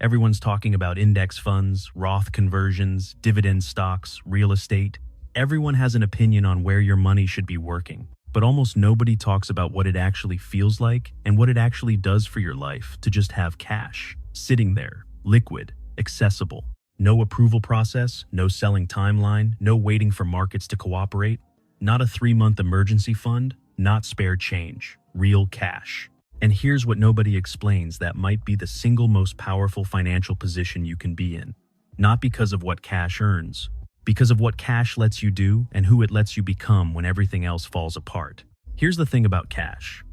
Everyone's talking about index funds, Roth conversions, dividend stocks, real estate. Everyone has an opinion on where your money should be working, but almost nobody talks about what it actually feels like and what it actually does for your life to just have cash, sitting there, liquid, accessible. No approval process, no selling timeline, no waiting for markets to cooperate. Not a 3-month emergency fund, not spare change, real cash. And here's what nobody explains that might be the single most powerful financial position you can be in. Not because of what cash earns, because of what cash lets you do and who it lets you become when everything else falls apart. Here's the thing about cash.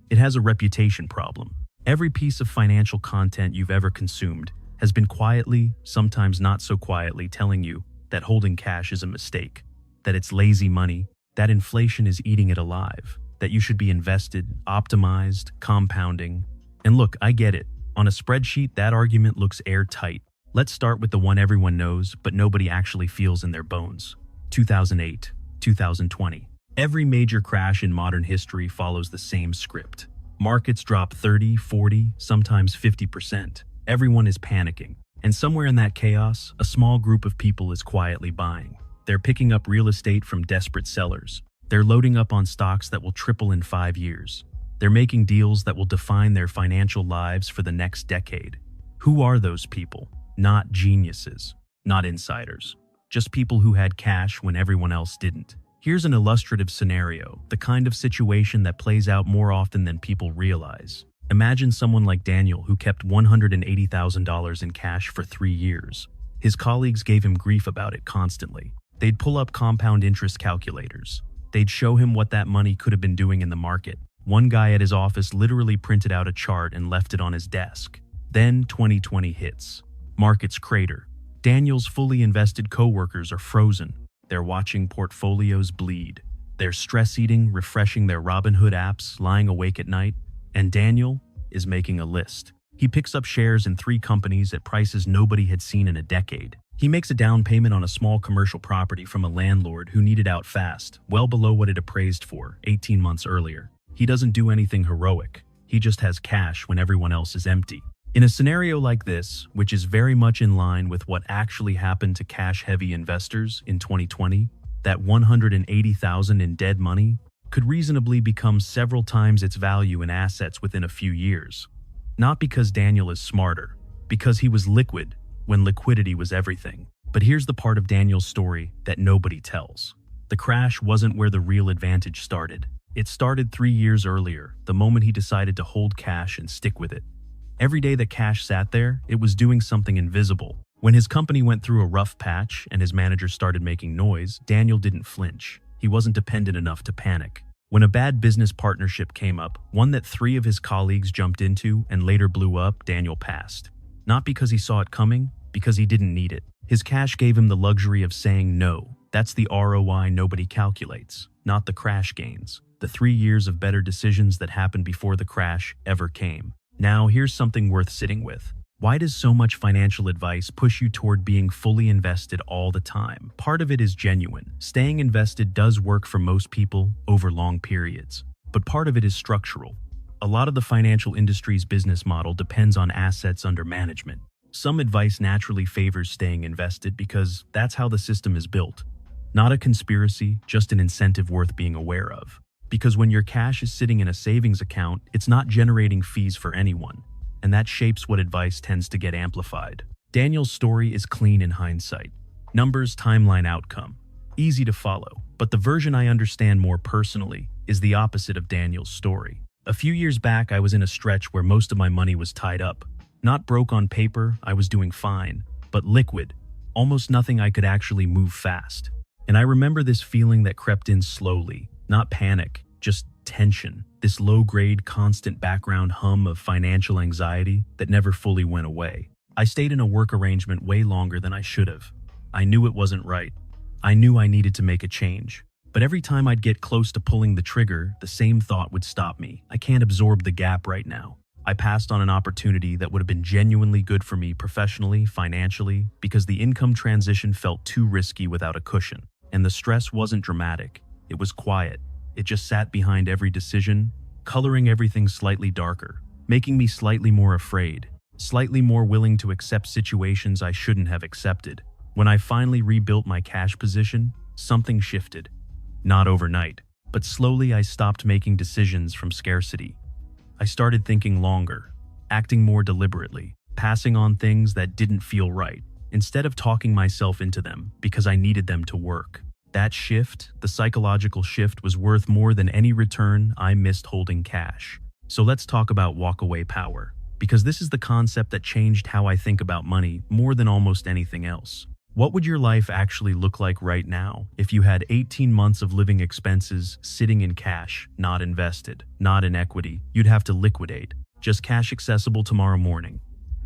It has a reputation problem. Every piece of financial content you've ever consumed has been quietly, sometimes not so quietly, telling you that holding cash is a mistake, that it's lazy money, that inflation is eating it alive, that you should be invested, optimized, compounding. And look, I get it. On a spreadsheet, that argument looks airtight. Let's start with the one everyone knows, but nobody actually feels in their bones. 2008, 2020. Every major crash in modern history follows the same script. Markets drop 30, 40, sometimes 50%. Everyone is panicking. And somewhere in that chaos, a small group of people is quietly buying. They're picking up real estate from desperate sellers. They're loading up on stocks that will triple in 5 years. They're making deals that will define their financial lives for the next decade. Who are those people? Not geniuses, not insiders, just people who had cash when everyone else didn't. Here's an illustrative scenario, the kind of situation that plays out more often than people realize. Imagine someone like Daniel who kept $180,000 in cash for 3 years. His colleagues gave him grief about it constantly. They'd pull up compound interest calculators. They'd show him what that money could have been doing in the market. One guy at his office literally printed out a chart and left it on his desk. Then 2020 hits. Markets crater. Daniel's fully invested coworkers are frozen. They're watching portfolios bleed. They're stress eating, refreshing their Robinhood apps, lying awake at night. And Daniel is making a list. He picks up shares in 3 companies at prices nobody had seen in a decade. He makes a down payment on a small commercial property from a landlord who needed out fast, well below what it appraised for 18 months earlier. He doesn't do anything heroic. He just has cash when everyone else is empty. In a scenario like this, which is very much in line with what actually happened to cash-heavy investors in 2020, that $180,000 in dead money could reasonably become several times its value in assets within a few years. Not because Daniel is smarter, because he was liquid when liquidity was everything. But here's the part of Daniel's story that nobody tells. The crash wasn't where the real advantage started. It started 3 years earlier, the moment he decided to hold cash and stick with it. Every day that cash sat there, it was doing something invisible. When his company went through a rough patch and his manager started making noise, Daniel didn't flinch. He wasn't dependent enough to panic. When a bad business partnership came up, one that 3 of his colleagues jumped into and later blew up, Daniel passed. Not because he saw it coming, because he didn't need it. His cash gave him the luxury of saying no. That's the ROI nobody calculates, not the crash gains. The 3 years of better decisions that happened before the crash ever came. Now, here's something worth sitting with. Why does so much financial advice push you toward being fully invested all the time? Part of it is genuine. Staying invested does work for most people over long periods. But part of it is structural. A lot of the financial industry's business model depends on assets under management. Some advice naturally favors staying invested because that's how the system is built. Not a conspiracy, just an incentive worth being aware of. Because when your cash is sitting in a savings account, it's not generating fees for anyone, and that shapes what advice tends to get amplified. Daniel's story is clean in hindsight. Numbers, timeline, outcome. Easy to follow, but the version I understand more personally is the opposite of Daniel's story. A few years back, I was in a stretch where most of my money was tied up. Not broke on paper, I was doing fine, but liquid. Almost nothing I could actually move fast. And I remember this feeling that crept in slowly. Not panic, just tension, this low-grade, constant background hum of financial anxiety that never fully went away. I stayed in a work arrangement way longer than I should have. I knew it wasn't right. I knew I needed to make a change. But every time I'd get close to pulling the trigger, the same thought would stop me. I can't absorb the gap right now. I passed on an opportunity that would have been genuinely good for me professionally, financially, because the income transition felt too risky without a cushion. And the stress wasn't dramatic. It was quiet. It just sat behind every decision, coloring everything slightly darker, making me slightly more afraid. slightly more willing to accept situations I shouldn't have accepted. When I finally rebuilt my cash position, something shifted. Not overnight, but slowly I stopped making decisions from scarcity. I started thinking longer, acting more deliberately, passing on things that didn't feel right, instead of talking myself into them because I needed them to work. That shift, the psychological shift, was worth more than any return I missed holding cash. So let's talk about walkaway power, because this is the concept that changed how I think about money more than almost anything else. What would your life actually look like right now if you had 18 months of living expenses sitting in cash, not invested, not in equity? You'd have to liquidate, just cash accessible tomorrow morning.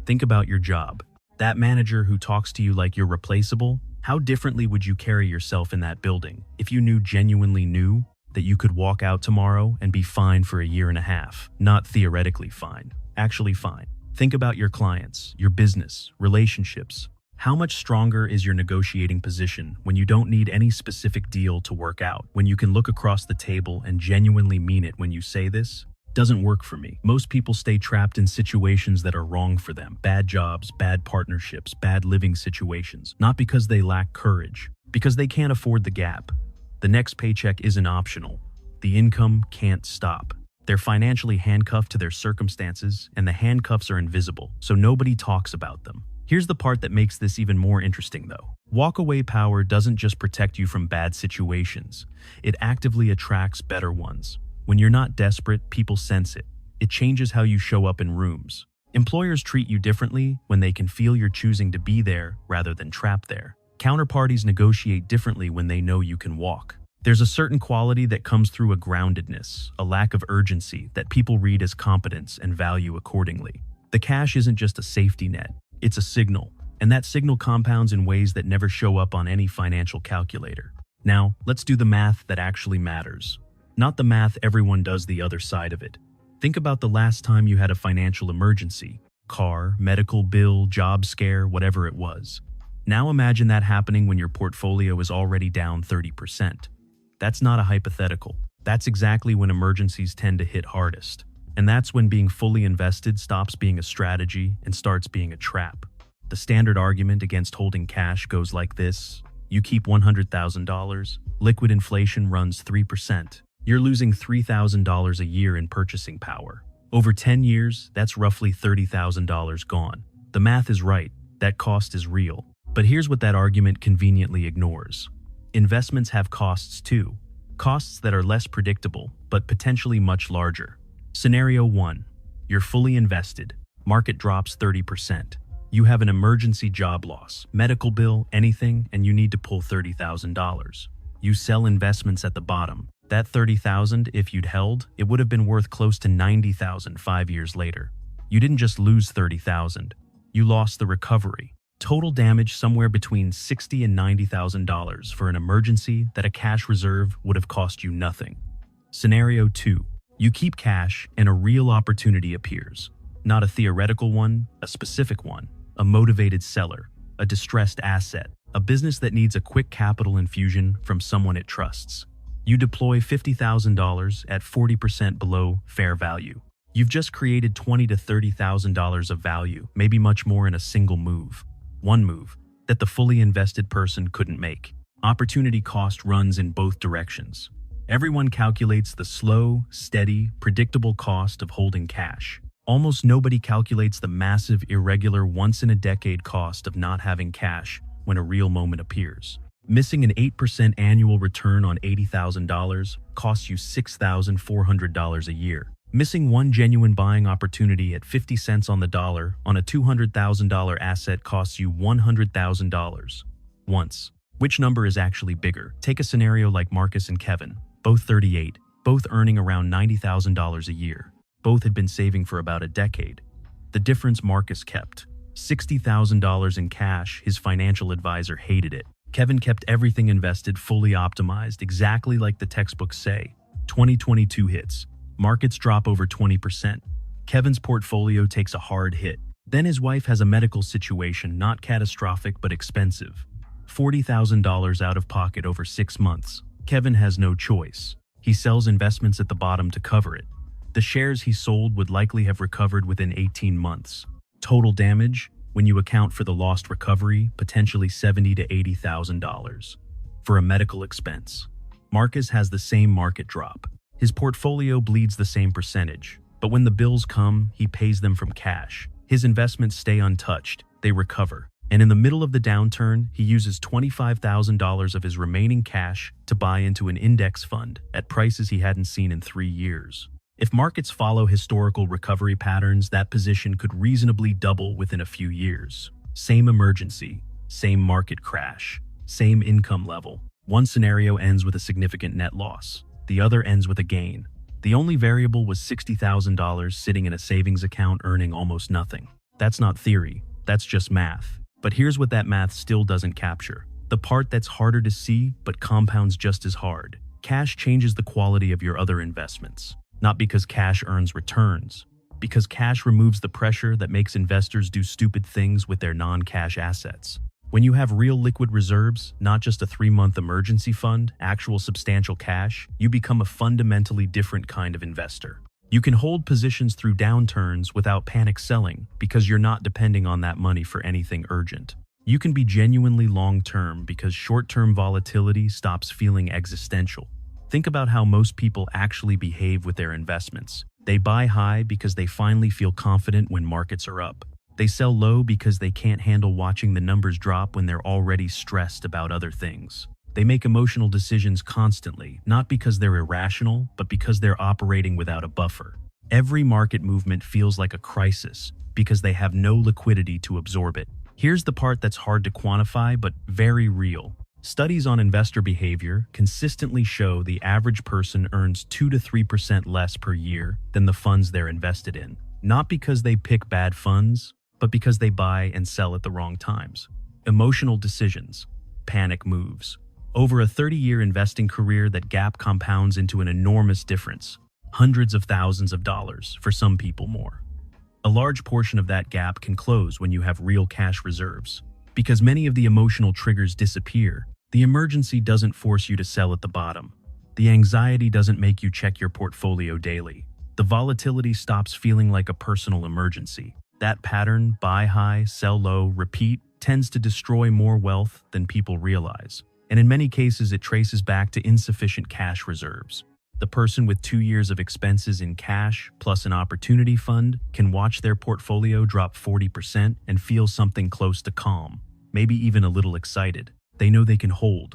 Think about your job. That manager who talks to you like you're replaceable, how differently would you carry yourself in that building if you genuinely knew that you could walk out tomorrow and be fine for a year and a half? Not theoretically fine, actually fine. Think about your clients, your business, relationships. How much stronger is your negotiating position when you don't need any specific deal to work out, when you can look across the table and genuinely mean it when you say this? Doesn't work for me. Most people stay trapped in situations that are wrong for them. Bad jobs, bad partnerships, bad living situations. Not because they lack courage, because they can't afford the gap. The next paycheck isn't optional. The income can't stop. They're financially handcuffed to their circumstances, and the handcuffs are invisible, so nobody talks about them. Here's the part that makes this even more interesting though. Walkaway power doesn't just protect you from bad situations. It actively attracts better ones. When you're not desperate, people sense it. It changes how you show up in rooms. Employers treat you differently when they can feel you're choosing to be there rather than trapped there. Counterparties negotiate differently when they know you can walk. There's a certain quality that comes through a groundedness, a lack of urgency that people read as competence and value accordingly. The cash isn't just a safety net, it's a signal, and that signal compounds in ways that never show up on any financial calculator. Now, let's do the math that actually matters. Not the math everyone does the other side of it. Think about the last time you had a financial emergency. Car, medical bill, job scare, whatever it was. Now imagine that happening when your portfolio is already down 30%. That's not a hypothetical. That's exactly when emergencies tend to hit hardest. And that's when being fully invested stops being a strategy and starts being a trap. The standard argument against holding cash goes like this. You keep $100,000, liquid inflation runs 3%. You're losing $3,000 a year in purchasing power. Over 10 years, that's roughly $30,000 gone. The math is right, that cost is real. But here's what that argument conveniently ignores. Investments have costs too. Costs that are less predictable, but potentially much larger. Scenario 1. You're fully invested. Market drops 30%. You have an emergency job loss, medical bill, anything, and you need to pull $30,000. You sell investments at the bottom. That $30,000, if you'd held, it would have been worth close to $90,000 5 years later. You didn't just lose $30,000. You lost the recovery. Total damage somewhere between $60,000 and $90,000 for an emergency that a cash reserve would have cost you nothing. Scenario 2. You keep cash and a real opportunity appears. Not a theoretical one, a specific one. A motivated seller, a distressed asset, a business that needs a quick capital infusion from someone it trusts. You deploy $50,000 at 40% below fair value. You've just created $20,000 to $30,000 of value, maybe much more in a single move. One move that the fully invested person couldn't make. Opportunity cost runs in both directions. Everyone calculates the slow, steady, predictable cost of holding cash. Almost nobody calculates the massive, irregular, once-in-a-decade cost of not having cash when a real moment appears. Missing an 8% annual return on $80,000 costs you $6,400 a year. Missing one genuine buying opportunity at 50 cents on the dollar on a $200,000 asset costs you $100,000. Once. Which number is actually bigger? Take a scenario like Marcus and Kevin, both 38, both earning around $90,000 a year. Both had been saving for about a decade. The difference Marcus kept, $60,000 in cash. His financial advisor hated it. Kevin kept everything invested, fully optimized, exactly like the textbooks say. 2022 hits. Markets drop over 20%. Kevin's portfolio takes a hard hit. Then his wife has a medical situation, not catastrophic but expensive. $40,000 out of pocket over 6 months. Kevin has no choice. He sells investments at the bottom to cover it. The shares he sold would likely have recovered within 18 months. Total damage, when you account for the lost recovery, potentially $70,000 to $80,000. For a medical expense, Marcus has the same market drop. His portfolio bleeds the same percentage, but when the bills come, he pays them from cash. His investments stay untouched, they recover. And in the middle of the downturn, he uses $25,000 of his remaining cash to buy into an index fund at prices he hadn't seen in 3 years. If markets follow historical recovery patterns, that position could reasonably double within a few years. Same emergency, same market crash, same income level. One scenario ends with a significant net loss. The other ends with a gain. The only variable was $60,000 sitting in a savings account earning almost nothing. That's not theory, that's just math. But here's what that math still doesn't capture. The part that's harder to see, but compounds just as hard. Cash changes the quality of your other investments. Not because cash earns returns, because cash removes the pressure that makes investors do stupid things with their non-cash assets. When you have real liquid reserves, not just a 3-month emergency fund, actual substantial cash, you become a fundamentally different kind of investor. You can hold positions through downturns without panic selling because you're not depending on that money for anything urgent. You can be genuinely long-term because short-term volatility stops feeling existential. Think about how most people actually behave with their investments. They buy high because they finally feel confident when markets are up. They sell low because they can't handle watching the numbers drop when they're already stressed about other things. They make emotional decisions constantly, not because they're irrational, but because they're operating without a buffer. Every market movement feels like a crisis because they have no liquidity to absorb it. Here's the part that's hard to quantify, but very real. Studies on investor behavior consistently show the average person earns 2 to 3% less per year than the funds they're invested in. Not because they pick bad funds, but because they buy and sell at the wrong times. Emotional decisions, panic moves. Over a 30-year investing career, that gap compounds into an enormous difference. Hundreds of thousands of dollars, for some people more. A large portion of that gap can close when you have real cash reserves. Because many of the emotional triggers disappear, the emergency doesn't force you to sell at the bottom. The anxiety doesn't make you check your portfolio daily. The volatility stops feeling like a personal emergency. That pattern, buy high, sell low, repeat, tends to destroy more wealth than people realize. And in many cases, it traces back to insufficient cash reserves. The person with 2 years of expenses in cash plus an opportunity fund can watch their portfolio drop 40% and feel something close to calm, maybe even a little excited. They know they can hold.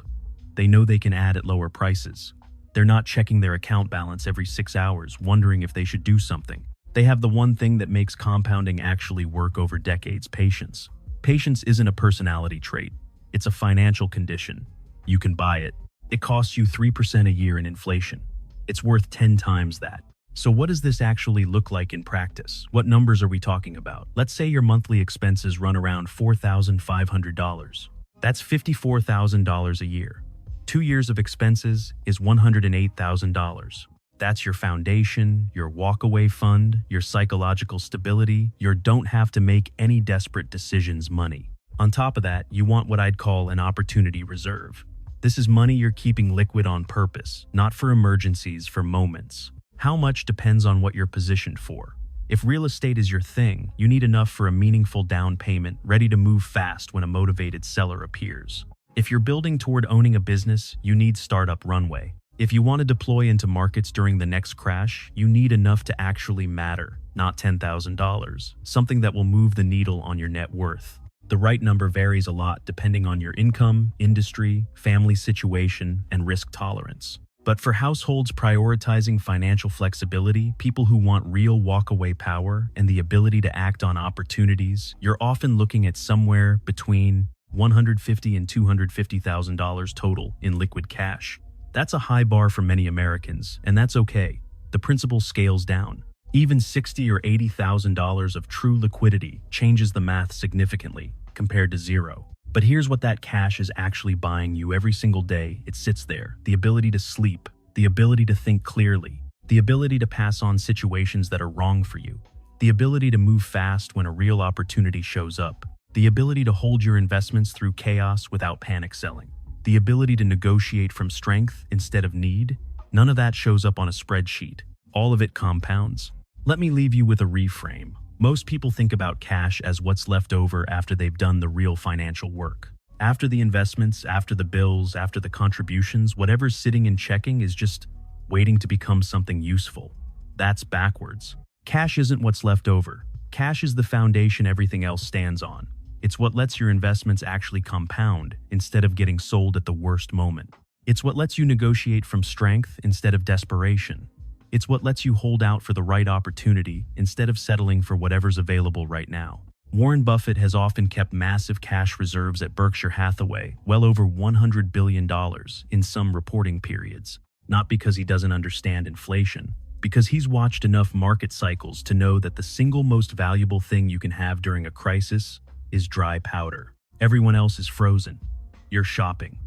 They know they can add at lower prices. They're not checking their account balance every 6 hours, wondering if they should do something. They have the one thing that makes compounding actually work over decades: patience. Patience isn't a personality trait. It's a financial condition. You can buy it. It costs you 3% a year in inflation. It's worth 10 times that. So what does this actually look like in practice? What numbers are we talking about? Let's say your monthly expenses run around $4,500. That's $54,000 a year. 2 years of expenses is $108,000. That's your foundation, your walkaway fund, your psychological stability, your don't have to make any desperate decisions money. On top of that, you want what I'd call an opportunity reserve. This is money you're keeping liquid on purpose, not for emergencies, for moments. How much depends on what you're positioned for. If real estate is your thing, you need enough for a meaningful down payment, ready to move fast when a motivated seller appears. If you're building toward owning a business, you need startup runway. If you want to deploy into markets during the next crash, you need enough to actually matter, not $10,000, something that will move the needle on your net worth. The right number varies a lot depending on your income, industry, family situation, and risk tolerance. But for households prioritizing financial flexibility, people who want real walkaway power and the ability to act on opportunities, you're often looking at somewhere between $150,000 and $250,000 total in liquid cash. That's a high bar for many Americans, and that's okay. The principle scales down. Even $60,000 or $80,000 of true liquidity changes the math significantly compared to zero. But here's what that cash is actually buying you every single day. It sits there. The ability to sleep, the ability to think clearly, the ability to pass on situations that are wrong for you, the ability to move fast when a real opportunity shows up, the ability to hold your investments through chaos without panic selling, the ability to negotiate from strength instead of need. None of that shows up on a spreadsheet. All of it compounds. Let me leave you with a reframe. Most people think about cash as what's left over after they've done the real financial work. After the investments, after the bills, after the contributions, whatever's sitting and checking is just waiting to become something useful. That's backwards. Cash isn't what's left over. Cash is the foundation everything else stands on. It's what lets your investments actually compound instead of getting sold at the worst moment. It's what lets you negotiate from strength instead of desperation. It's what lets you hold out for the right opportunity instead of settling for whatever's available right now. Warren Buffett has often kept massive cash reserves at Berkshire Hathaway, well over $100 billion in some reporting periods. Not because he doesn't understand inflation, because he's watched enough market cycles to know that the single most valuable thing you can have during a crisis is dry powder. Everyone else is frozen. You're shopping.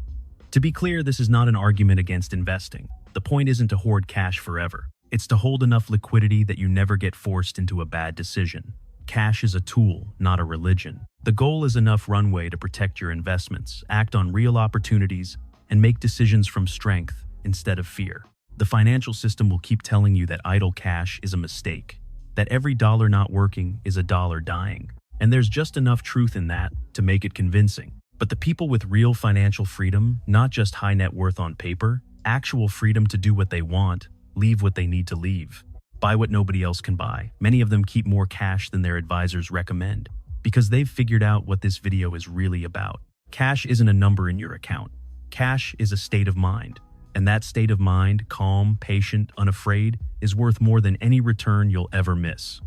To be clear, this is not an argument against investing. The point isn't to hoard cash forever. It's to hold enough liquidity that you never get forced into a bad decision. Cash is a tool, not a religion. The goal is enough runway to protect your investments, act on real opportunities, and make decisions from strength instead of fear. The financial system will keep telling you that idle cash is a mistake, that every dollar not working is a dollar dying. And there's just enough truth in that to make it convincing. But the people with real financial freedom, not just high net worth on paper, actual freedom to do what they want, leave what they need to leave, buy what nobody else can buy. Many of them keep more cash than their advisors recommend because they've figured out what this video is really about. Cash isn't a number in your account. Cash is a state of mind. And that state of mind, calm, patient, unafraid, is worth more than any return you'll ever miss.